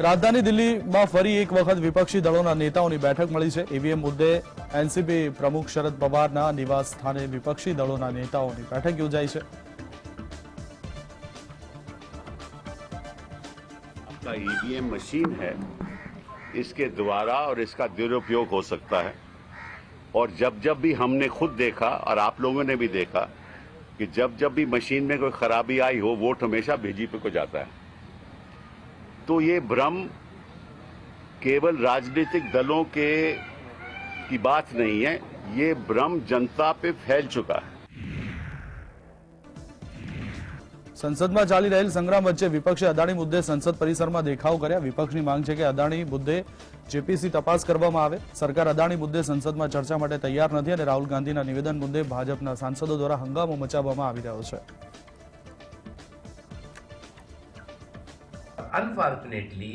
રાજધાની દિલ્હીમાં ફરી એક વખત વિપક્ષી દળોના નેતાઓની બેઠક મળી છે। ઈવીએમ મુદ્દે એનસીપી પ્રમુખ શરદ પવારના નિવાસ સ્થાને વિપક્ષી દળોના નેતાઓની બેઠક યોજાઈ છે। आपका ईवीएम मशीन है, इसके द्वारा और इसका दुरुपयोग हो सकता है। और जब जब भी हमने खुद देखा और आप लोगों ने भी देखा कि जब जब भी मशीन में कोई खराबी आई हो, वोट हमेशा बीजेपी को जाता है। तो ये भ्रम केवल राजनीतिक दलों की बात नहीं है, ये भ्रम जनता पे फैल चुका है। संसद में चाली रहेल संग्राम वच्चे विपक्षे अदाणी मुद्दे संसद परिसर में देखाव कर्या। विपक्षनी मांग छे के अदाणी मुद्दे जेपीसी तपास करवामां आवे। सरकार अदाणी मुद्दे संसद में चर्चा माटे तैयार नथी अने राहुल गांधीना निवेदन मुद्दे भाजपना सांसदों द्वारा हंगामो मचाववामां आवी रह्यो छे। अनफॉर्चुनेटली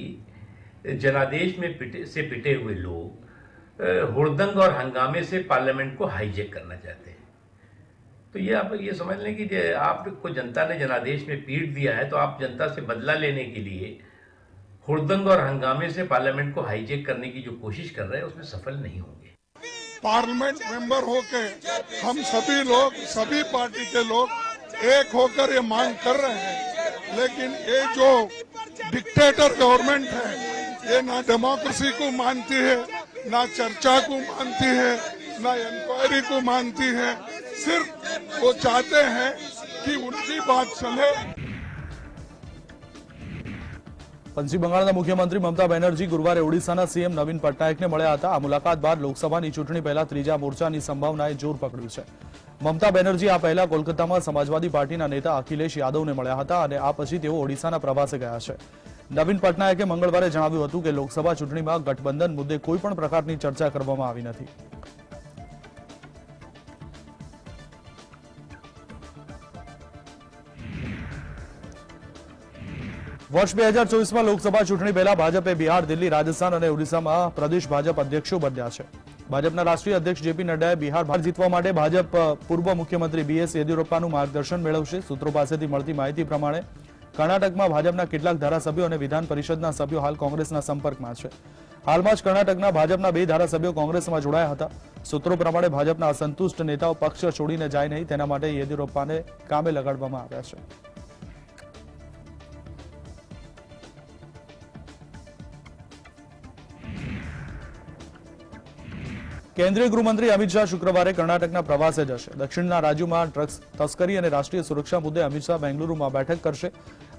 जनादेश में पिटे हुए लोग हुड़दंग और हंगामे से पार्लियामेंट को हाईजैक करना चाहते हैं। तो ये आप ये समझ लें कि आपको जनता ने जनादेश में पीट दिया है, तो आप जनता से बदला लेने के लिए हुड़दंग और हंगामे से पार्लियामेंट को हाईजैक करने की जो कोशिश कर रहे हैं उसमें सफल नहीं होंगे। पार्लियामेंट मेंबर होके हम सभी लोग, सभी पार्टी के लोग एक होकर ये मांग कर रहे हैं, लेकिन ये जो डिक्टेटर गवर्नमेंट है, ये ना डेमोक्रेसी को मानती है, ना चर्चा को मानती है, ना इंक्वायरी को मानती है। सिर्फ वो चाहते हैं कि उनकी बात चले। पश्चिम बंगाळना मुख्यमंत्री ममता बेनर्जी गुरुवारे ओडिशाना सीएम नवीन पटनायकने मळ्या हता। आ मुलाकात बाद लोकसभानी चूंटणी पहेला त्रीजा मोर्चानी संभावनाए जोर पकड्युं छे। ममता बेनर्जी आ पहेला कोलकातामां समाजवादी पार्टीना नेता अखिलेश यादवने मळ्या हता अने आ पछी तेओ ओडिशाना प्रवासे गया छे। नवीन पटनायके मंगळवारे जणाव्युं हतुं के लोकसभा चूंटणीमां गठबंधन मुद्दे कोईपण प्रकारनी चर्चा करवामां आवी नथी। वर्ष 2024 में लोकसभा चूंटणी पहला भाजपे बिहार, दिल्ही, राजस्थान और ओडिशा में प्रदेश भाजप अध्यक्षों बन्या छे। भाजपा राष्ट्रीय अध्यक्ष जेपी नड्डाए बिहार जीतवा माटे भाजप पूर्व मुख्यमंत्री बीएस येदियुरप्पानुं मार्गदर्शन मेळवशे। सूत्रों पासेथी मळती माहिती प्रमाणे कर्नाटक में भाजपा केटलाक धारासभ्यो और विधान परिषदना सभ्यो हाल कांग्रेसना संपर्कमां छे। हालमां ज कर्नाटकना भाजपना 2 धारासभ्यो कांग्रेसमां जोडाया हता। सूत्रों प्रमाणे भाजपना असंतुष्ट नेताओ पक्ष छोड़ीने जाय नहीं तेना माटे येदियुरप्पाने कामे लगाडवामां आव्या छे। केन्द्रीय गृहमंत्री अमित शाह शुक्रवारे कर्नाटकना प्रवासे जशे। दक्षिणना राज्योमां ड्रग्स तस्करी और राष्ट्रीय सुरक्षा मुद्दे अमित शाह बेंगलुरुमां बैठक करशे।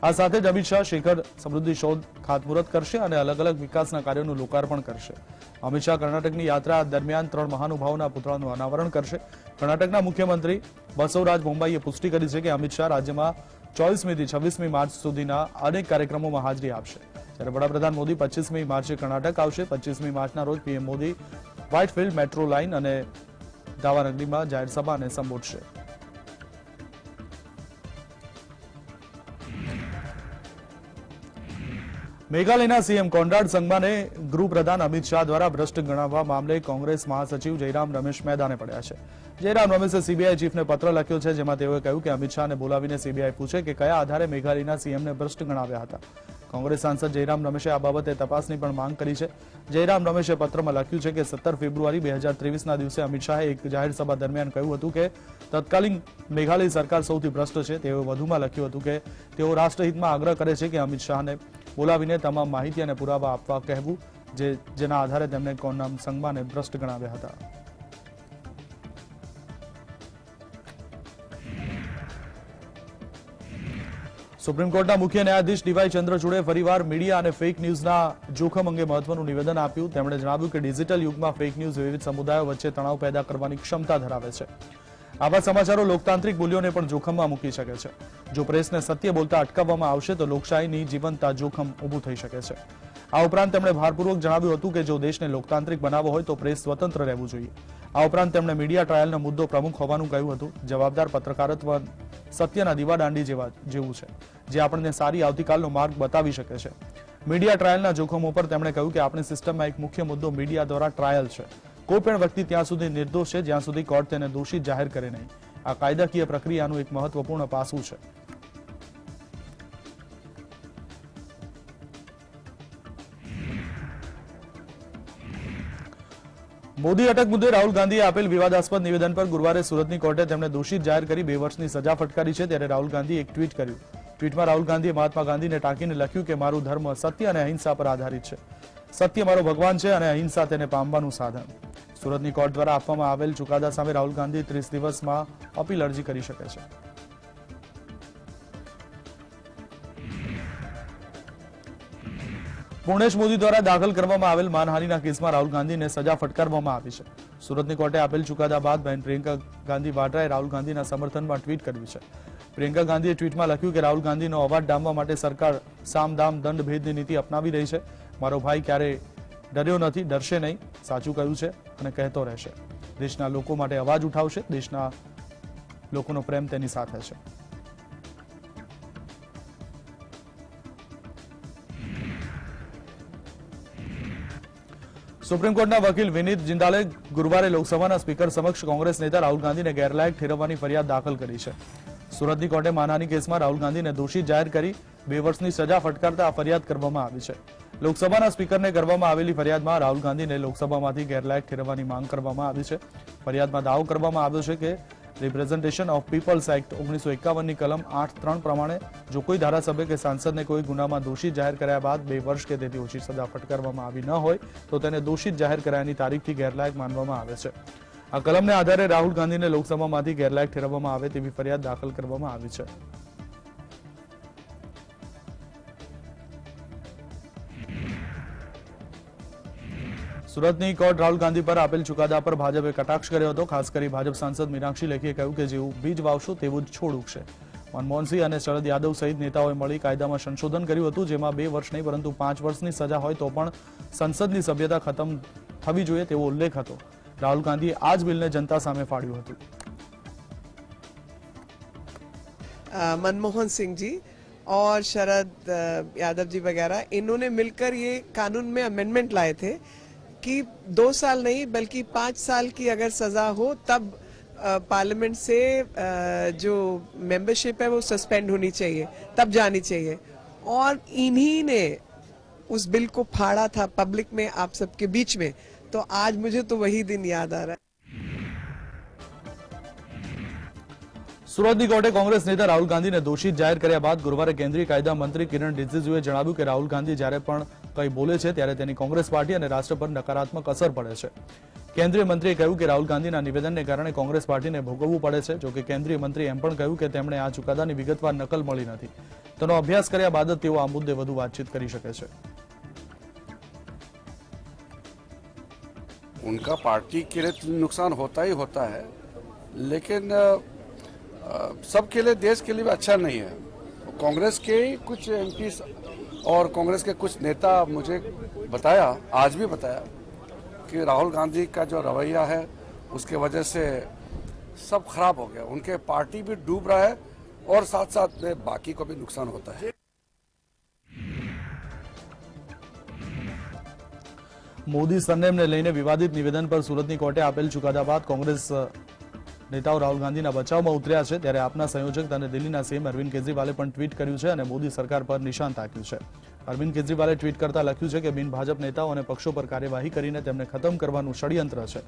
आ साथे ज अमित शाह शेखर समृद्धि शोध खातमुहूर्त करशे और अलग अलग विकासना कार्योनुं लोकार्पण करशे। अमित शाह कर्नाटकनी यात्रा दरमियान 3 महानुभावोना पुतळानुं अनावरण करशे। कर्नाटकना मुख्यमंत्री बसवराज बोम्बाईए पुष्टि करी छे के अमित शाह राज्यमां 24મી થી 26મી मार्च सुधीना अनेक कार्यक्रमों में हाजरी आपशे। त्यारे वडाप्रधान मोदी 25મી मार्चे कर्नाटक आवशे। 25મી मार्चना रोज PM Modi Whitefield metro line और दावानगरी में जाहिर सभा ने संबोधशे। मेघालयना सीएम कोनराड संगमाने गृह प्रधान अमित शाह द्वारा भ्रष्ट गणाववा मामले कांग्रेस महासचिव जयराम रमेश मैदाने पड्या छे। जयराम रमेशे सीबीआई चीफ ने पत्र लख्यो छे, जेमां तेओए कह्युं के अमित शाह ने बोलावीने सीबीआई पूछे के कया आधारे मेघालयना सीएम ने भ्रष्ट गणाव्या हता। कांग्रेस सांसद जयराम रमेशे आ बाबते तपासनी पण मांग करी छे। जयराम रमेशे पत्रमां लख्युं छे के 17 फेब्रुआरी 2023 दिवसे अमित शाहे एक जाहिर सभा दरमियान कह्युं हतुं के तत्कालीन मेघालय सरकार सौथी भ्रष्ट छे। तेओए वधुमां लख्युं हतुं के तेओ राष्ट्रहितमां आग्रह करे छे के अमित शाहने बोलावीने तमाम माहिती अने पुरावा आपवा कहेवुं जेना आधारे तेमणे कोनराड संगमाने भ्रष्ट गणाव्या हता। सुप्रीम कोर्टना मुख्य न्यायाधीश डीवाय चंद्रचूड़े फरीवार मीडिया और फेक न्यूज़ना जोखम अंगे महत्वनुं निवेदन आप्युं। तेमणे जणाव्युं के डिजिटल युगमां फेक न्यूज़ विविध समुदायों वच्चे तणाव पैदा करवानी क्षमता धरावे छे। आवा समाचारों लोकतांत्रिक मूल्यों पण जोखममां मूकी शके छे। जो प्रेसने सत्य बोलता अटकाववामां आवशे तो लोकशाहीनी जीवंतता जोखम ऊभुं थई शके छे। आ उपरांत तेमणे भारपूर्वक जणाव्युं हतुं के जो देशने लोकतांत्रिक बनावવો હોય तो प्रेस स्वतंत्र रहेवुं जोईए। आ उपरांत तेमणे मीडिया ट्रायलनो मुद्दो प्रमुख होવાનું કહ્યું હતું। जवाबदार पत्रकारित्व सत्यना दीवादांडी जेवुं छे, जे आपणे सारी आवतीकालनो मार्ग बतावी शके छे। मीडिया ट्रायलना जोखमों पर तेमणे કહ્યું કે આપણી સિસ્ટમમાં એક મુખ્ય મુદ્દો મીડિયા દ્વારા ટ્રાયલ છે। કોઈ પણ વ્યક્તિ ત્યાં સુધી નિર્દોષ છે જ્યાં સુધી કોર્ટ તેને દોષિત જાહેર કરે નહીં। આ કાયદાકીય પ્રક્રિયાનું એક મહત્વપૂર્ણ પાસું છે। મોદી અટક મુદ્દે રાહુલ ગાંધીએ આપેલ વિવાદાસ્પદ નિવેદન પર ગુરુવારે સુરતની કોર્ટે તેમને દોષિત જાહેર કરી 2 વર્ષની સજા ફટકારી છે। ત્યારે રાહુલ ગાંધીએ એક ટ્વીટ કર્યું। ટ્વીટમાં રાહુલ ગાંધીએ મહાત્મા ગાંધીને ટાંકીને લખ્યું કે મારું ધર્મ સત્ય અને અહિંસા પર આધારિત છે। સત્ય મારો ભગવાન છે અને અહિંસા તેને પામવાનું સાધન। સુરતની કોર્ટ દ્વારા આપવામાં આવેલ ચુકાદા સામે રાહુલ ગાંધી 30 દિવસમાં અપીલ અરજી કરી શકે છે। પૂર્ણેશ મોદી દ્વારા દાખલ કરવામાં આવેલ માનહાનિના કેસમાં રાહુલ ગાંધીને સજા ફટકારવામાં આવી છે। સુરતની કોર્ટે આપેલ ચુકાદા બાદ બહેન પ્રિયંકા ગાંધી વાડરાએ રાહુલ ગાંધીના સમર્થનમાં ટ્વીટ કર્યું છે। પ્રિયંકા ગાંધીએ ટ્વીટમાં લખ્યું કે રાહુલ ગાંધીનો અવાજ ડામવા માટે સરકાર સામ દામ દંડ ભેદની નીતિ અપનાવી રહી છે। મારો ભાઈ ક્યારેય ડર્યો નથી, ડરશે નહીં, સાચું કહ્યું છે અને કહેતો રહેશે। દેશના લોકો માટે અવાજ ઉઠાવશે, દેશના લોકોનો પ્રેમ તેની સાથે છે। સુપ્રીમ કોર્ટના વકીલ વિનીત જિંદાલે ગુરુવારે લોકસભાના સ્પીકર સમક્ષ કોંગ્રેસ નેતા રાહુલ ગાંધીને ગેરલાયક ઠેરવવાની ફરિયાદ દાખલ કરી છે। સુરતની કોર્ટે માનહાનિ કેસમાં રાહુલ ગાંધીને દોષિત જાહેર કરી 2 વર્ષની સજા ફટકારતા આ ફરિયાદ કરવામાં આવી છે। લોકસભાના સ્પીકરને કરવામાં આવેલી ફરિયાદમાં રાહુલ ગાંધીને લોકસભામાંથી ગેરલાયક ઠેરવવાની માંગ કરવામાં આવી છે। ફરિયાદમાં દાવો કરવામાં આવ્યો છે કે રિપ્રેઝન્ટેશન ઓફ પીપલ્સ એક્ટ 1951ની કલમ 8(3) પ્રમાણે જો કોઈ ધારાસભ્ય કે સાંસદને કોઈ ગુનામાં દોષિત જાહેર કર્યા બાદ 2 વર્ષ કે તેથી ઓછી સજા ફટકારવામાં આવી ન હોય તો તેને દોષિત જાહેર કરાયાની તારીખથી ગેરલાયક માનવામાં આવે છે। આ કલમને આધારે રાહુલ ગાંધીને લોકસભામાંથી ગેરલાયક ઠેરવવામાં આવે તેવી ફરિયાદ દાખલ કરવામાં આવી છે। સુરતની કોર્ટ રાહુલ ગાંધી પર આપેલ ચુકાદા પર ભાજપે કટાક્ષ કર્યો હતો। ખાસ કરી ભાજપ સાંસદ મીનાક્ષી લેખીએ કહ્યું કે જેવું બીજ વાવશો તેવું જ છોડ ઉગશે। મનમોહનસિંહ અને શરદ યાદવ સહિત નેતાઓએ મળી કાયદામાં સંશોધન કર્યું હતું, જેમાં 2 વર્ષ નહીં પરંતુ 5 વર્ષની સજા હોય તો પણ સંસદની સભ્યતા ખતમ થવી જોઈએ તેવો ઉલ્લેખ હતો। રાહુલ ગાંધીએ આ જ બિલને જનતા સામે ફાડ્યું હતું। मनमोहन सिंह जी और शरद यादव जी वगैरह इन्होंने मिलकर ये कानून में अमेंडमेंट लाए थे कि 2 साल नहीं बल्कि 5 साल की अगर सजा हो तब पार्लियामेंट से जो मेंबरशिप है वो सस्पेंड होनी चाहिए, तब जानी चाहिए। और इन्हीं ने उस बिल को फाड़ा था पब्लिक में, आप सबके बीच में। तो आज मुझे तो वही दिन याद आ रहा है। સુરતની કોર્ટે કોંગ્રેસ નેતા રાહુલ ગાંધીને દોષિત જાહેર કર્યા બાદ ગુરુવારે કેન્દ્રીય કાયદા મંત્રી કિરણ રિજિજુએ જણાવ્યું કે રાહુલ ગાંધી જ્યારે પણ કંઈ બોલે છે ત્યારે તેની કોંગ્રેસ પાર્ટી અને રાષ્ટ્ર પર નકારાત્મક અસર પડે છે। કેન્દ્રીય મંત્રીએ કહ્યું કે રાહુલ ગાંધીના નિવેદનને કારણે કોંગ્રેસ પાર્ટીને ભોગવવું પડે છે। જોકે કેન્દ્રીય મંત્રીએ એમ પણ કહ્યું કે તેમણે આ ચુકાદાની વિગતવાર નકલ મળી નથી, તેનો અભ્યાસ કર્યા બાદ જ તેઓ આ મુદ્દે વધુ વાતચીત કરી શકે છે। उनका पार्टी के लिए नुकसान होता ही होता है, लेकिन सबके लिए, देश के लिए भी अच्छा नहीं है। कांग्रेस के कुछ एमपी और कांग्रेस के कुछ नेता मुझे बताया, आज भी बताया कि राहुल गांधी का जो रवैया है उसके वजह से सब खराब हो गया। उनके पार्टी भी डूब रहा है और साथ साथ में बाकी को भी नुकसान होता है। મોદી સરનેમને લઈને વિવાદિત નિવેદન પર સુરતની કોર્ટે આપેલ ચુકાદા બાદ કોંગ્રેસ નેતાઓ રાહુલ ગાંધીના બચાવમાં ઉતર્યા છે। ત્યારે આપના સંયોજક અને દિલ્હીના સીએમ અરવિંદ કેજરીવાલે પણ ટ્વીટ કર્યું છે અને મોદી સરકાર પર નિશાન તાક્યું છે। અરવિંદ કેજરીવાલે ટ્વીટ કરતા લખ્યું છે કે બિન ભાજપ નેતાઓ અને પક્ષો પર કાર્યવાહી કરીને તેમને ખતમ કરવાનું ષડયંત્ર છે।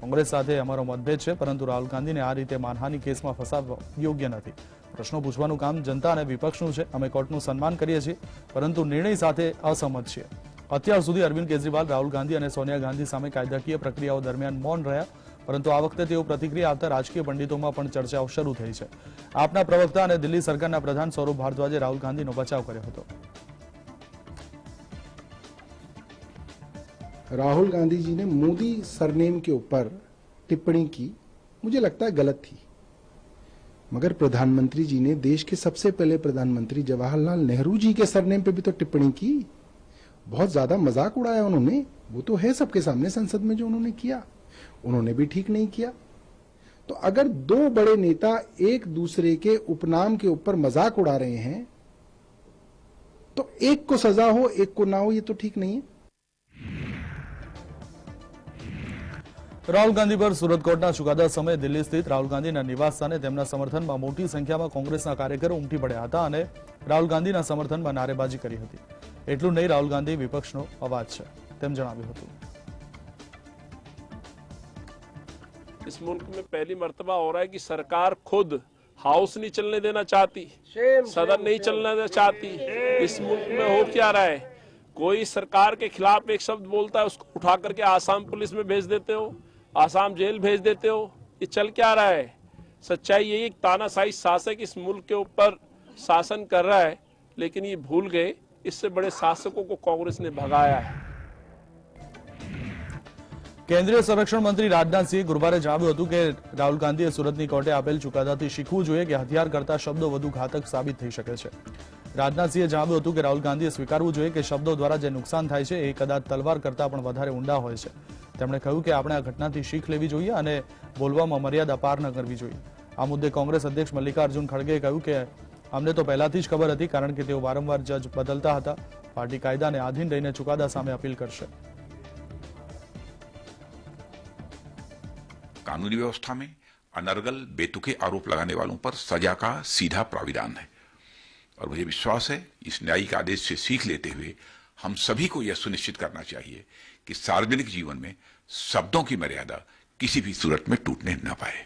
કોંગ્રેસ સાથે અમારો મતભેદ છે, પરંતુ રાહુલ ગાંધીને આ રીતે માનહાનિ કેસમાં ફસાવવા યોગ્ય નથી। પ્રશ્નો પૂછવાનું કામ જનતા અને વિપક્ષનું છે। અમે કોર્ટનું સન્માન કરીએ છીએ, પરંતુ નિર્ણય સાથે અસહમત છીએ। અત્યાર સુધી અરવિંદ કેજરીવાલ રાહુલ ગાંધી અને સોનિયા ગાંધી સામે કાયદાકીય પ્રક્રિયાઓ દરમિયાન મૌન રહ્યા, પરંતુ આ વખતે તેઓ પ્રતિક્રિયા આપતા રાજકીય પંડિતોમાં પણ ચર્ચાઓ શરૂ થઈ છે। આપના પ્રવક્તા અને દિલ્હી સરકારના પ્રધાન સૌરભ ભારદ્વાજે રાહુલ ગાંધીનો બચાવ કર્યો હતો। राहुल गांधी जी ने मोदी सरनेम के ऊपर टिप्पणी की, मुझे लगता है गलत थी, मगर प्रधानमंत्री जी ने, देश के सबसे पहले प्रधानमंत्री जवाहरलाल नेहरू जी के सरनेम पे भी तो टिप्पणी की। बहुत ज्यादा मजाक उड़ाया उन्होंने, वो तो है सबके सामने संसद में जो उन्होंने किया, उन्होंने भी ठीक नहीं किया। तो अगर 2 बड़े नेता एक दूसरे के उपनाम के ऊपर मजाक उड़ा रहे हैं तो एक को सजा हो एक को ना हो, ये तो ठीक नहीं है। રાહુલ ગાંધી પર સુરત કોર્ટના ચુકાદા સમયે દિલ્હી સ્થિત રાહુલ ગાંધીના નિવાસસ્થાને તેમના સમર્થનમાં મોટી સંખ્યામાં કોંગ્રેસના કાર્યકરો ઉમટી પડ્યા હતા અને રાહુલ ગાંધીના સમર્થનમાં નારેબાજી કરી હતી। એટલું નહીં, રાહુલ ગાંધી વિપક્ષનો અવાજ છે તેમ જણાવ્યું હતું। इस मुल्क में पहली मर्तबा हो रहा है कि सरकार खुद हाउस नहीं चलने देना चाहती, सदन नहीं चलने देना चाहती। इस मुल्क में हो क्या रहा है, कोई सरकार के खिलाफ एक शब्द बोलता है उसको उठा करके आसाम पुलिस में भेज देते हो, आसाम जेल भेज देते हो। ये चल क्या रहा है? सच्चाई यही एक तानाशाही शासक इस मुल्क के ऊपर शासन कर रहा है, लेकिन ये भूल गए इससे बड़े शासकों को कांग्रेस ने भगाया है। કેન્દ્રીય સંરક્ષણ મંત્રી રાજનાથસિંહે ગુરુવારે જણાવ્યું હતું કે રાહુલ ગાંધીએ સુરતની કોર્ટે આપેલ ચુકાદાથી શીખવું જોઈએ કે હથિયાર કરતા શબ્દો વધુ ઘાતક સાબિત થઈ શકે છે। રાજનાથસિંહે જણાવ્યું હતું કે રાહુલ ગાંધીએ સ્વીકારવું જોઈએ કે શબ્દો દ્વારા જે નુકસાન થાય છે એ કદાચ તલવાર કરતા પણ વધારે ઊંડા હોય છે। તેમણે કહ્યું કે આપણે આ ઘટનાથી શીખ લેવી જોઈએ અને બોલવામાં મર્યાદા પાર ન કરવી જોઈએ। આ મુદ્દે કોંગ્રેસ અધ્યક્ષ મલ્લિકાર્જુન ખડગેએ કહ્યું કે અમને તો પહેલાથી જ ખબર હતી, કારણ કે તેઓ વારંવાર જજ બદલતા હતા। પાર્ટી કાયદાને આધીન રહીને ચુકાદા સામે અપીલ કરશે। कानूनी व्यवस्था में अनर्गल बेतुके आरोप लगाने वालों पर सजा का सीधा प्राविधान है और मुझे विश्वास है इस न्यायिक आदेश से सीख लेते हुए हम सभी को यह सुनिश्चित करना चाहिए कि सार्वजनिक जीवन में शब्दों की मर्यादा किसी भी सूरत में टूटने न पाए।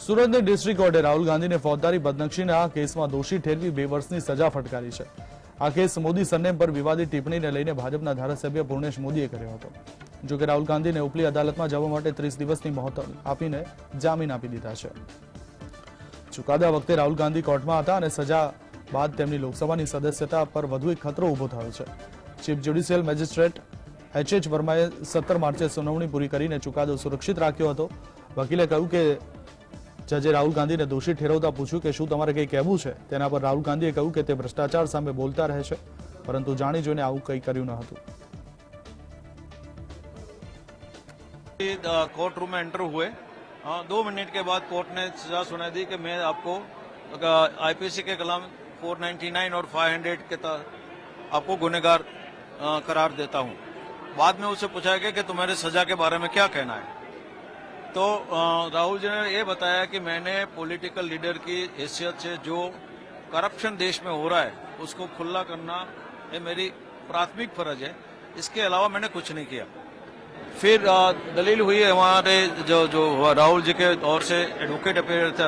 સુરતની ડિસ્ટ્રિક્ટ કોર્ટે રાહુલ ગાંધીને ફોજદારી બદનક્ષીના કેસમાં દોષી ઠેરવી 2 વર્ષની સજા ફટકારી છે। આ કેસ મોદી સરનેમ પર વિવાદિત ટિપ્પણીને લઈને ભાજપના ધારાસભ્ય પૂર્ણેશ મોદીએ કર્યો હતો। જો કે રાહુલ ગાંધીને ઉપલી અદાલતમાં જવા માટે 30 દિવસની મોહલત આપીને જામીન આપી દીધા છે। ચુકાદા વખતે રાહુલ ગાંધી કોર્ટમાં હતા અને સજા બાદ તેમની લોકસભાની સદસ્યતા પર વધુ એક ખતરો ઊભો થયો છે। ચીફ જ્યુડિશિયલ મેજિસ્ટ્રેટ એચ વર્માએ 17 માર્ચે સુનાવણી પૂરી કરીને ચુકાદો સુરક્ષિત રાખ્યો હતો। વકીલે કહ્યું કે જજે રાહુલ ગાંધીને દોષી ઠેરવતા પૂછ્યું કે શું તમારે કંઈ કહેવું છે। તેના પર રાહુલ ગાંધીએ કહ્યું કે તે ભ્રષ્ટાચાર સામે બોલતા રહે છે, પરંતુ જાણી જોઈને આવું કંઈ કર્યું ન હતું। कोर्ट रूम में एंटर हुए 2 मिनट के बाद कोर्ट ने सजा सुना दी कि मैं आपको आईपीसी के कलम 499 और 500 के तहत आपको गुनहगार करार देता हूं। बाद में उससे पूछा गया कि तुम्हारे सजा के बारे में क्या कहना है, तो राहुल जी ने ये बताया कि मैंने पॉलिटिकल लीडर की हैसियत से जो करप्शन देश में हो रहा है उसको खुला करना ये मेरी प्राथमिक फर्ज है, इसके अलावा मैंने कुछ नहीं किया। फिर दलील हुई हमारे जो राहुल जी के ओर से एडवोकेट अपीयर था,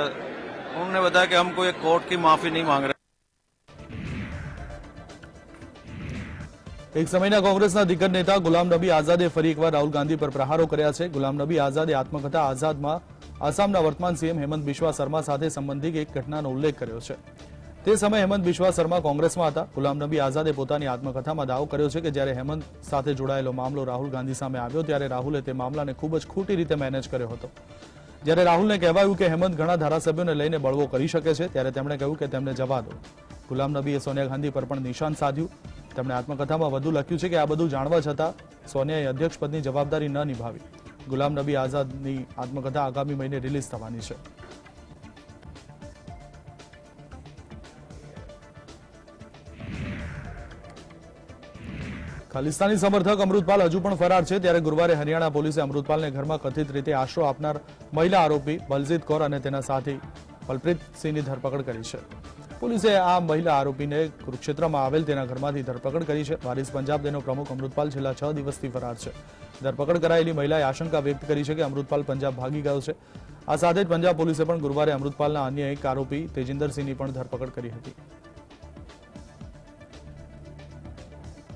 उन्होंने बताया कि हम कोई कोर्ट की माफी नहीं मांग रहे। એક સમયના કોંગ્રેસના દિગ્ગજ નેતા ગુલામ નબી આઝાદે ફરી એકવાર રાહુલ ગાંધી પર પ્રહારો કર્યા છે। ગુલામ નબી આઝાદે આત્મકથા આઝાદમાં આસામના વર્તમાન સીએમ હેમંત બિસ્વા શર્મા સાથે સંબંધિત એક ઘટનાનો ઉલ્લેખ કર્યો છે। તે સમયે હેમંત બિસ્વા શર્મા કોંગ્રેસમાં હતા। ગુલામ નબી આઝાદે પોતાની આત્મકથામાં દાવો કર્યો છે કે જ્યારે હેમંત સાથે જોડાયેલો મામલો રાહુલ ગાંધી સામે આવ્યો ત્યારે રાહુલે તે મામલાને ખૂબ જ ખોટી રીતે મેનેજ કર્યો હતો। જ્યારે રાહુલને કહેવાયું કે હેમંત ઘણા ધારાસભ્યોને લઈને બળવો કરી શકે છે ત્યારે તેમણે કહ્યું કે તેમને જવા દો। ગુલામ નબીએ સોનિયા ગાંધી પર પણ નિશાન સાધ્યું। તેમણે આત્મકથામાં વધુ લખ્યું છે કે આ બધું જાણવા છતાં સોનિયાએ અધ્યક્ષપદની જવાબદારી ન નિભાવી। ગુલામ નબી આઝાદની આત્મકથા આગામી મહિને રિલીઝ થવાની છે। ખાલિસ્તાની સમર્થક અમૃતપાલ હજુ પણ ફરાર છે, ત્યારે ગુરુવારે હરિયાણા પોલીસે અમૃતપાલને ઘરમાં કથિત રીતે આશરો આપનાર મહિલા આરોપી બલજીત કૌર અને તેના સાથી પલપ્રીત સિંહની ધરપકડ કરી છે। પોલીસે આ મહિલા આરોપીને કુરુક્ષેત્રમાં આવેલ તેના ઘરમાંથી ધરપકડ કરી છે। વારિસ પંજાબ દેનો પ્રમુખ અમૃતપાલ છેલ્લા 6 દિવસથી ફરાર છે। ધરપકડ કરાયેલી મહિલાએ આશંકા વ્યક્ત કરી છે કે અમૃતપાલ પંજાબ ભાગી ગયો છે। આ સાથે જ પંજાબ પોલીસે પણ ગુરુવારે અમૃતપાલના અન્ય એક આરોપી તેજિંદર સિંહની પણ ધરપકડ કરી હતી।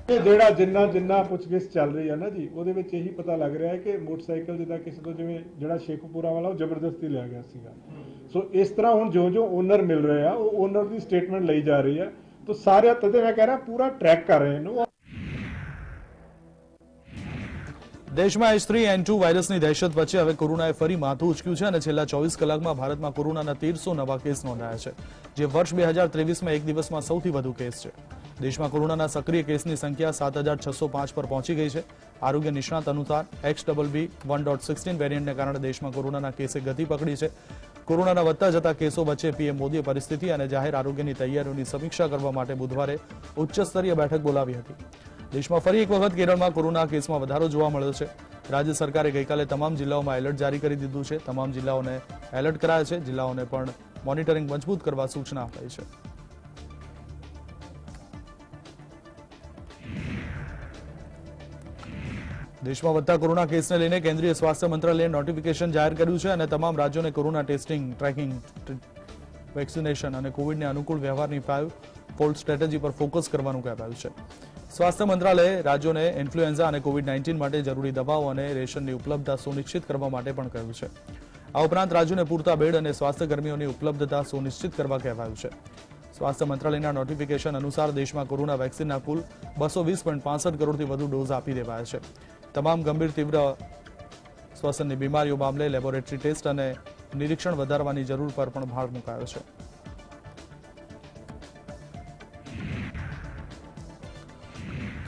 ਜਿਹੜਾ ਜਿੰਨਾ ਪੁੱਛਗਿੱਛ ਚੱਲ ਰਹੀ ਹੈ ਨਾ ਜੀ, ਉਹਦੇ ਵਿੱਚ ਇਹੀ ਪਤਾ ਲੱਗ ਰਿਹਾ ਹੈ ਕਿ ਮੋਟਰਸਾਈਕਲ ਜਿੱਦਾਂ ਕਿਸੇ ਤੋਂ ਜਿਵੇਂ ਜਿਹੜਾ ਸ਼ੇਖੂਪੁਰਾ ਵਾਲਾ ਉਹ ਜ਼ਬਰਦਸਤੀ ਲਿਆ ਗਿਆ ਸੀਗਾ। ਸੋ ਇਸ ਤਰ੍ਹਾਂ ਹੁਣ ਜੋ ਓਨਰ ਮਿਲ ਰਹੇ ਆ ਉਹ ਓਨਰ ਦੀ ਸਟੇਟਮੈਂਟ ਲਈ ਜਾ ਰਹੀ ਹੈ। तो सारे तथे मैं कह रहा पूरा ट्रैक कर रहे हैं। देश में H3N2 વાયરસની દહેશત વચ્ચે હવે કોરોનાએ ફરી માથું ઉચક્યું છે અને છેલ્લા 24 કલાકમાં ભારતમાં કોરોનાના 1300 નવા કેસ નોંધાયા છે, જે વર્ષ 2023માં એક દિવસમાં સૌથી વધુ કેસ છે। દેશમાં કોરોનાના સક્રિય કેસની સંખ્યા 7605 પર પહોંચી ગઈ છે। આરોગ્ય નિષ્ણાત અનુસાર XBB.1.16 વેરિયન્ટને કારણે દેશમાં કોરોનાના કેસે ગતિ પકડી છે। કોરોનાના વધતા જતા કેસો વચ્ચે પીએમ મોદીએ પરિસ્થિતિ અને જાહેર આરોગ્યની તૈયારીઓની સમીક્ષા કરવા માટે બુધવારે ઉચ્ચસ્તરીય બેઠક બોલાવી હતી। દેશમાં ફરી એક વખત કેરળમાં કોરોના કેસમાં વધારો જોવા મળ્યો છે। રાજ્ય સરકારે ગઈકાલે તમામ જિલ્લાઓમાં એલર્ટ જારી કરી દીધું છે। તમામ જિલ્લાઓને એલર્ટ કરાયા છે। જિલ્લાઓને પણ મોનિટરિંગ મજબૂત કરવા સૂચના અપાઈ છે। દેશમાં વધતા કોરોના કેસને લઈને કેન્દ્રીય સ્વાસ્થ્ય મંત્રાલયે નોટિફિકેશન જાહેર કર્યું છે અને તમામ રાજ્યોને કોરોના ટેસ્ટિંગ, ટ્રેકિંગ, વેક્સિનેશન અને કોવિડને અનુકૂળ વ્યવહારની 5-fold સ્ટ્રેટેજી પર ફોકસ કરવાનું કહેવાયું છે. સ્વાસ્થ્ય મંત્રાલયે રાજ્યોને ઇન્ફ્લુએન્ઝા અને કોવિડ-19 માટે જરૂરી દવાઓ અને રેશનની ઉપલબ્ધતા સુનિશ્ચિત કરવા માટે પણ કહ્યું છે. આ ઉપરાંત રાજ્યોને પૂરતા બેડ અને સ્વાસ્થ્ય કર્મીઓની ઉપલબ્ધતા સુનિશ્ચિત કરવા કહેવાયું છે. સ્વાસ્થ્ય મંત્રાલયના નોટિફિકેશન અનુસાર દેશમાં કોરોના વેક્સિનના કુલ 220.65 કરોડથી વધુ ડોઝ આપી દેવાયા છે. તમામ ગંભીર તીવ્ર શ્વસનની બીમારીઓ મામલે લેબોરેટરી ટેસ્ટ અને નિરીક્ષણ વધારવાની જરૂર પર પણ ભાર મૂકાયો છે.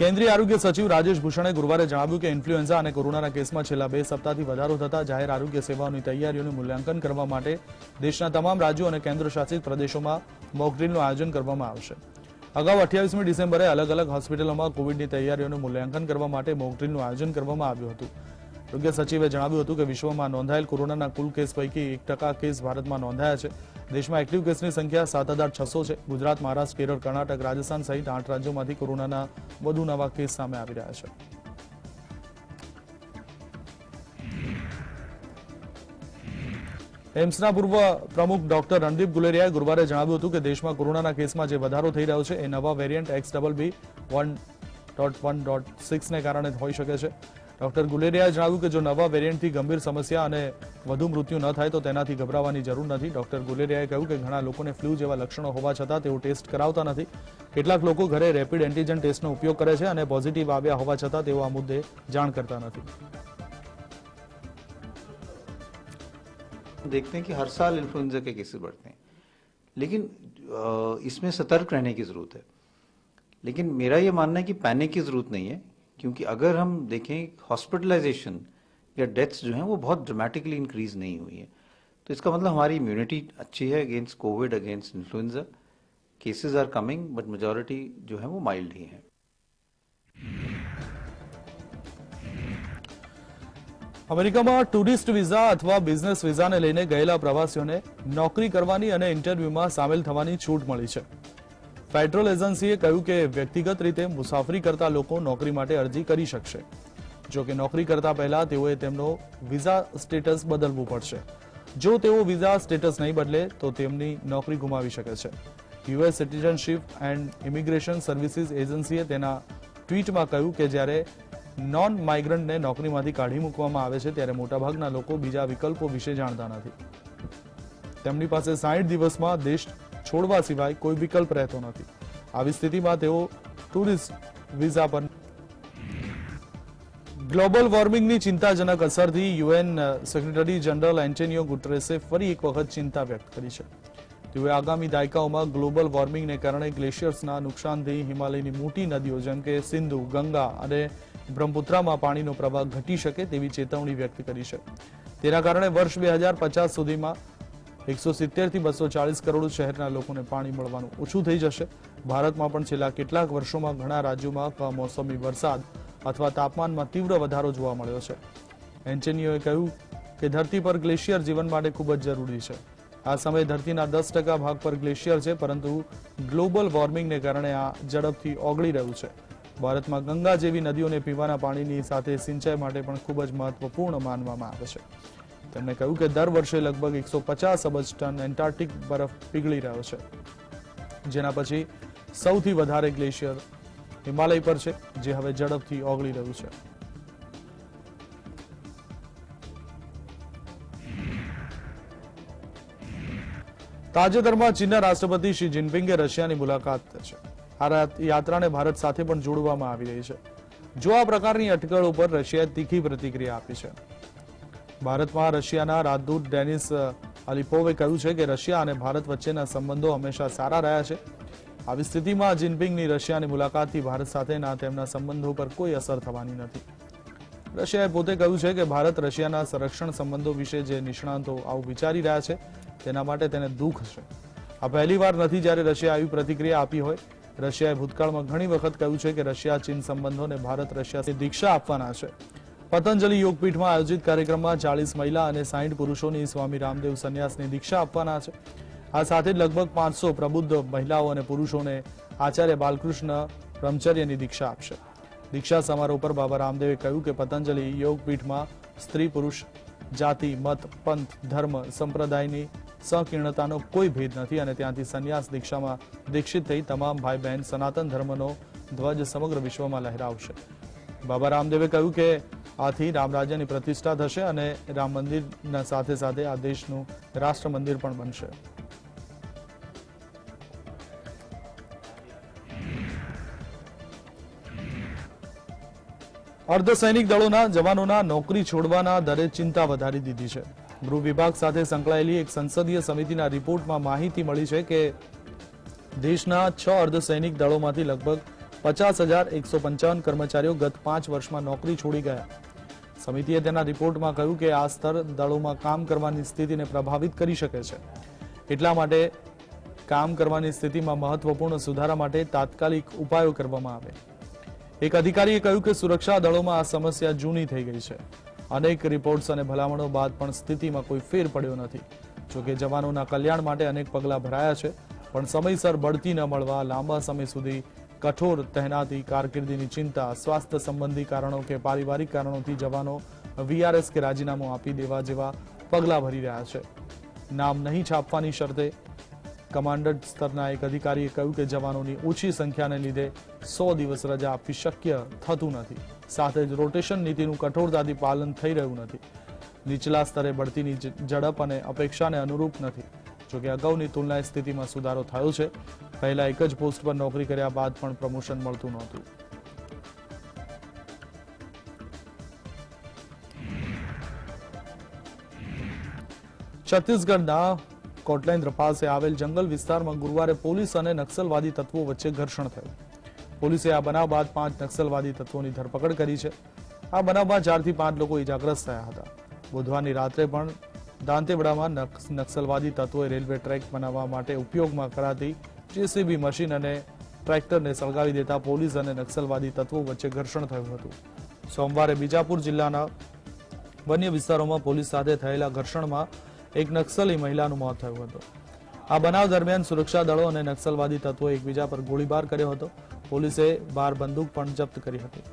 કેન્દ્રીય આરોગ્ય સચિવ રાજેશ ભૂષણે ગુરુવારે જણાવ્યું કે ઇન્ફ્લુએન્ઝા અને કોરોનાના કેસમાં છેલ્લા 2 સપ્તાહથી વધારો થતા જાહેર આરોગ્ય સેવાઓની તૈયારીઓનું મૂલ્યાંકન કરવા માટે દેશના તમામ રાજ્યો અને કેન્દ્રશાસિત પ્રદેશોમાં મોકડ્રીલનું આયોજન કરવામાં આવશે. અગાઉ 28મી ડિસેમ્બરે અલગ અલગ હોસ્પિટલોમાં કોવિડની તૈયારીઓનું મૂલ્યાંકન કરવા માટે મોકડ્રીલનું આયોજન કરવામાં આવ્યું હતું. આરોગ્ય સચિવે જણાવ્યું હતું કે વિશ્વમાં નોંધાયેલ કોરોનાના કુલ કેસ પૈકી 1% કેસ ભારતમાં નોંધાયા છે. દેશમાં એક્ટિવ કેસની સંખ્યા 7,600 છે. ગુજરાત, મહારાષ્ટ્ર, કેરળ, કર્ણાટક, રાજસ્થાન સહિત 8 રાજ્યોમાંથી કોરોનાના વધુ નવા કેસ સામે આવી રહ્યા છે. એમ્સના પૂર્વ પ્રમુખ ડોક્ટર રણદીપ ગુલેરિયાએ ગુરુવારે જણાવ્યું હતું કે દેશમાં કોરોનાના કેસમાં જે વધારો થઈ રહ્યો છે એ નવા વેરિયન્ટ XBB.1.1.6ને કારણે હોઈ શકે છે. ડોક્ટર ગુલેરિયાએ જણાવ્યું કે જો નવા વેરિયન્ટથી ગંભીર સમસ્યા અને વધુ મૃત્યુ ન થાય તો તેનાથી ગભરાવાની જરૂર નથી. ડોક્ટર ગુલેરિયાએ કહ્યું કે ઘણા લોકોને ફ્લૂ જેવા લક્ષણો હોવા છતાં તેઓ ટેસ્ટ કરાવતા નથી. કેટલાક લોકો ઘરે રેપિડ એન્ટીજન ટેસ્ટનો ઉપયોગ કરે છે અને પોઝિટિવ આવ્યા હોવા છતાં તેઓ આ મુદ્દે જાણ કરતા નથી. देखते हैं कि हर साल इन्फ्लुएंजा के केसेस बढ़ते हैं, लेकिन इसमें सतर्क रहने की ज़रूरत है. लेकिन मेरा ये मानना है कि पैनिक की ज़रूरत नहीं है, क्योंकि अगर हम देखें हॉस्पिटलाइजेशन या डेथ्स जो हैं वो बहुत ड्रामेटिकली इंक्रीज नहीं हुई है. तो इसका मतलब हमारी इम्यूनिटी अच्छी है against covid, against influenza. Cases are coming but majority जो है वो माइल्ड ही है. અમેરિકામાં ટુરિસ્ટ વિઝા અથવા બિઝનેસ વિઝાને લઈને ગયેલા પ્રવાસીઓને નોકરી કરવાની અને ઇન્ટરવ્યુમાં સામેલ થવાની છૂટ મળી છે. ફેડરલ એજન્સીએ કહ્યું કે વ્યક્તિગત રીતે મુસાફરી કરતા લોકો નોકરી માટે અરજી કરી શકશે. જો કે નોકરી કરતા પહેલા તેઓએ તેમનો વિઝા સ્ટેટસ બદલવું પડશે. જો તેઓ વિઝા સ્ટેટસ નહીં બદલે તો તેમની નોકરી ગુમાવી શકે છે. US citizenship and immigration services એજન્સીએ તેના ટ્વીટમાં કહ્યું કે જ્યારે નોન માઇગ્રન્ટને નોકરીમાંથી કાઢી મૂકવામાં આવે છે ત્યારે મોટાભાગના લોકો બીજા વિકલ્પો વિશે જાણતા નથી. તેમની પાસે 60 દિવસમાં દેશ છોડવા સિવાય કોઈ વિકલ્પ રહેતો નથી. આવી સ્થિતિમાં તેઓ ટુરિસ્ટ વિઝા પર. ગ્લોબલ વોર્મિંગની ચિંતાજનક અસરથી યુએન સેક્રેટરી જનરલ એન્ટોનિયો ગુટેરેસે ફરી એક વખત ચિંતા વ્યક્ત કરી છે. તેઓએ આગામી દાયકાઓમાં ગ્લોબલ વોર્મિંગને કારણે ગ્લેશિયર્સના નુકસાનથી હિમાલયની મોટી નદીઓ જેમ કે સિંધુ, ગંગા અને બ્રહ્મપુત્રામાં પાણીનો પ્રવાહ ઘટી શકે તેવી ચેતવણી વ્યક્ત કરી છે. તેના કારણે વર્ષ 2050 સુધીમાં 170 થી 240 કરોડ શહેરના લોકોને પાણી મળવાનું ઓછું થઈ જશે. ભારતમાં પણ છેલ્લા કેટલાક વર્ષોમાં ઘણા રાજ્યોમાં કમોસમી વરસાદ અથવા તાપમાનમાં તીવ્ર વધારો જોવા મળ્યો છે. એન્ટોનિયોએ કહ્યું કે ધરતી પર ગ્લેશિયર જીવન માટે ખૂબ જ જરૂરી છે. આ સમયે ધરતીના 10% ભાગ પર ગ્લેશિયર છે, પરંતુ ગ્લોબલ વોર્મિંગને કારણે આ ઝડપથી ઓગળી રહ્યું છે. ભારતમાં ગંગા જેવી નદીઓને પીવાના પાણીની સાથે સિંચાઈ માટે પણ ખૂબ જ મહત્વપૂર્ણ માનવામાં આવે છે. તેમણે કહ્યું કે દર વર્ષે લગભગ 150 અબજ ટન એન્ટાર્કટિક બરફ પીગળી રહ્યો છે, જેના પછી સૌથી વધારે ગ્લેશિયર હિમાલય પર છે, જે હવે ઝડપથી ઓગળી રહ્યું છે. તાજેતરમાં ચીનના રાષ્ટ્રપતિ શી જિનપિંગે રશિયાની મુલાકાત છે. આ યાત્રાને ભારત સાથે પણ જોડવામાં આવી રહી છે. જો આ પ્રકારની અટકળો પર રશિયાએ તીખી પ્રતિક્રિયા આપી છે. ભારતમાં રશિયાના રાજદૂત ડેનિસ અલિપોવે કહ્યું છે કે રશિયા અને ભારત વચ્ચેના સંબંધો હંમેશા સારા રહ્યા છે. આવી સ્થિતિમાં જિનપિંગની રશિયાની મુલાકાતથી ભારત સાથેના તેમના સંબંધો પર કોઈ અસર થવાની નથી. રશિયાએ પોતે કહ્યું છે કે ભારત રશિયાના સંરક્ષણ સંબંધો વિશે જે નિષ્ણાંતો આવું વિચારી રહ્યા છે તેના માટે તેને દુઃખ છે. આ પહેલીવાર નથી જ્યારે રશિયા આવી પ્રતિક્રિયા આપી હોય. રશિયાએ ભૂતકાળમાં ઘણી વખત કહ્યું છે કે રશિયા ચીન સંબંધોને ભારત રશિયાથી દીક્ષા આપવાના છે. પતંજલિ યોગપીઠમાં આયોજિત કાર્યક્રમમાં 40 મહિલા અને 60 પુરુષોની સ્વામી રામદેવ સંન્યાસની દીક્ષા આપવાના છે. આ સાથે લગભગ 500 પ્રબુદ્ધ મહિલાઓ અને પુરુષોને આચાર્ય બાલકૃષ્ણ બ્રહ્મચર્યની દીક્ષા આપશે. દીક્ષા સમારોહ પર બાબા રામદેવે કહ્યું કે પતંજલિ યોગપીઠમાં સ્ત્રી પુરુષ જાતિ મત પંથ ધર્મ સંપ્રદાયની સંકીર્ણતાનો કોઈ ભેદ નથી અને ત્યાંથી સંન્યાસ દીક્ષામાં દીક્ષિત થઈ તમામ ભાઈ બહેન સનાતન ધર્મનો ધ્વજ સમગ્ર વિશ્વમાં લહેરાવશે। બાબા રામદેવે કહ્યું કે આથી રામ રાજ્યની પ્રતિષ્ઠા થશે અને રામ મંદિરના સાથે સાથે આ દેશનું રાષ્ટ્ર મંદિર પણ બનશે। અર્ધસૈનિક દળોના જવાનોના નોકરી છોડવાના દરે ચિંતા વધારી દીધી છે। ગૃહ વિભાગ સાથે સંકળાયેલી એક સંસદીય સમિતિના રિપોર્ટમાં માહિતી મળી છે કે દેશના 6 અર્ધસૈનિક દળોમાંથી લગભગ 50,155 કર્મચારીઓ ગત 5 વર્ષમાં નોકરી છોડી ગયા। સમિતિએ તેના રિપોર્ટમાં કહ્યું કે આ સ્તર દળોમાં કામ કરવાની સ્થિતિને પ્રભાવિત કરી શકે છે, એટલા માટે કામ કરવાની સ્થિતિમાં મહત્વપૂર્ણ સુધારા માટે તાત્કાલિક ઉપાયો કરવામાં આવે। એક અધિકારીએ કહ્યું કે સુરક્ષા દળોમાં આ સમસ્યા જૂની થઈ ગઈ છે। અનેક રિપોર્ટ્સ અને ભલામણો બાદ પણ સ્થિતિમાં કોઈ ફેર પડ્યો નથી। જોકે જવાનોના કલ્યાણ માટે અનેક પગલાં ભરાયા છે, પણ સમયસર બઢતી ન મળવા, લાંબા સમય સુધી કઠોર તહેનાતી, કારકિર્દીની ચિંતા, સ્વાસ્થ્ય સંબંધી કારણો કે પારિવારિક કારણોથી જવાનો વીઆરએસ કે રાજીનામું આપી દેવા જેવા પગલાં ભરી રહ્યા છે। નામ નહીં છાપવાની શરતે કમાન્ડન્ટ સ્તરના એક અધિકારીએ કહ્યું કે જવાનોની ઓછી સંખ્યાને લીધે 100 દિવસ રજા આપવી શક્ય થતું નથી। સાથે જ રોટેશન નીતિનું કઠોરતાથી પાલન થઈ રહ્યું નથી। નીચલા સ્તરે બઢતીની ઝડપ અને અપેક્ષાને અનુરૂપ નથી। જોકે અગાઉની તુલનાએ સ્થિતિમાં સુધારો થયો છે। પહેલા એક જ પોસ્ટ પર નોકરી કર્યા બાદ પણ પ્રમોશન મળતું નહોતું। છત્તીસગઢના કોટલેન્દ્ર પાસે આવેલ જંગલ વિસ્તારમાં ગુરુવારે પોલીસ અને નક્સલવાદી તત્વો વચ્ચે ઘર્ષણ થયું। પોલીસે આ બનાવ બાદ 5 નક્સલવાદી તત્વોની ધરપકડ કરી છે। આ બનાવમાં 4 થી 5 લોકો ઇજાગ્રસ્ત થયા હતા। બુધવારની રાત્રે પણ દાંતેવાડામાં નક્સલવાદી તત્વોએ રેલવે ટ્રેક બનાવવા માટે ઉપયોગમાં કરાતી જેસીબી મશીન અને ટ્રેક્ટરને સળગાવી દેતા પોલીસ અને નક્સલવાદી તત્વો વચ્ચે ઘર્ષણ થયું હતું। સોમવારે બીજાપુર જિલ્લાના વન્ય વિસ્તારોમાં પોલીસ સાથે થયેલા ઘર્ષણમાં એક નક્સલી મહિલાનું મોત થયું હતું। આ બનાવ દરમિયાન સુરક્ષા દળો અને નક્સલવાદી તત્વોએ એકબીજા પર ગોળીબાર કર્યો હતો। પોલીસે 12 બંદૂક પણ જપ્ત કરી હતી।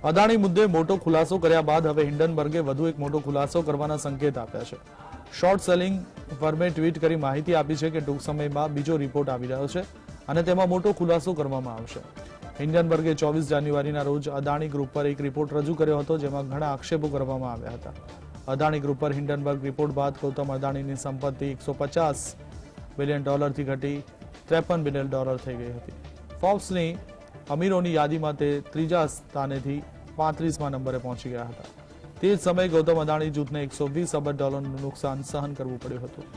અદાણી મુદ્દે મોટો ખુલાસો કર્યા બાદ હવે હિન્ડનબર્ગે વધુ એક મોટો ખુલાસો કરવાના સંકેત આપ્યા છે। શોર્ટ સેલિંગ ફર્મે ટ્વીટ કરી માહિતી આપી છે કે ટૂંક સમયમાં બીજો રિપોર્ટ આવી રહ્યો છે અને તેમાં મોટો ખુલાસો કરવામાં આવશે। હિન્ડનબર્ગે 24 જાન્યુઆરીના રોજ અદાણી ગ્રુપ પર એક રિપોર્ટ રજૂ કર્યો હતો, જેમાં ઘણા આક્ષેપો કરવામાં આવ્યા હતા। અદાણી ગ્રુપ પર હિન્ડનબર્ગ રિપોર્ટ બાદ ગૌતમ અદાણીની સંપત્તિ $150 બિલિયન થી ઘટી $53 બિલિયન થઈ ગઈ હતી। ફોર્બ્સની અમીરોની યાદીમાં તે ત્રીજા સ્થાનેથી 35મા નંબરે પહોંચી ગયા હતા। તે જ સમયે ગૌતમ અદાણી જૂથને $120 અબજ નું નુકસાન સહન કરવું પડ્યું હતું।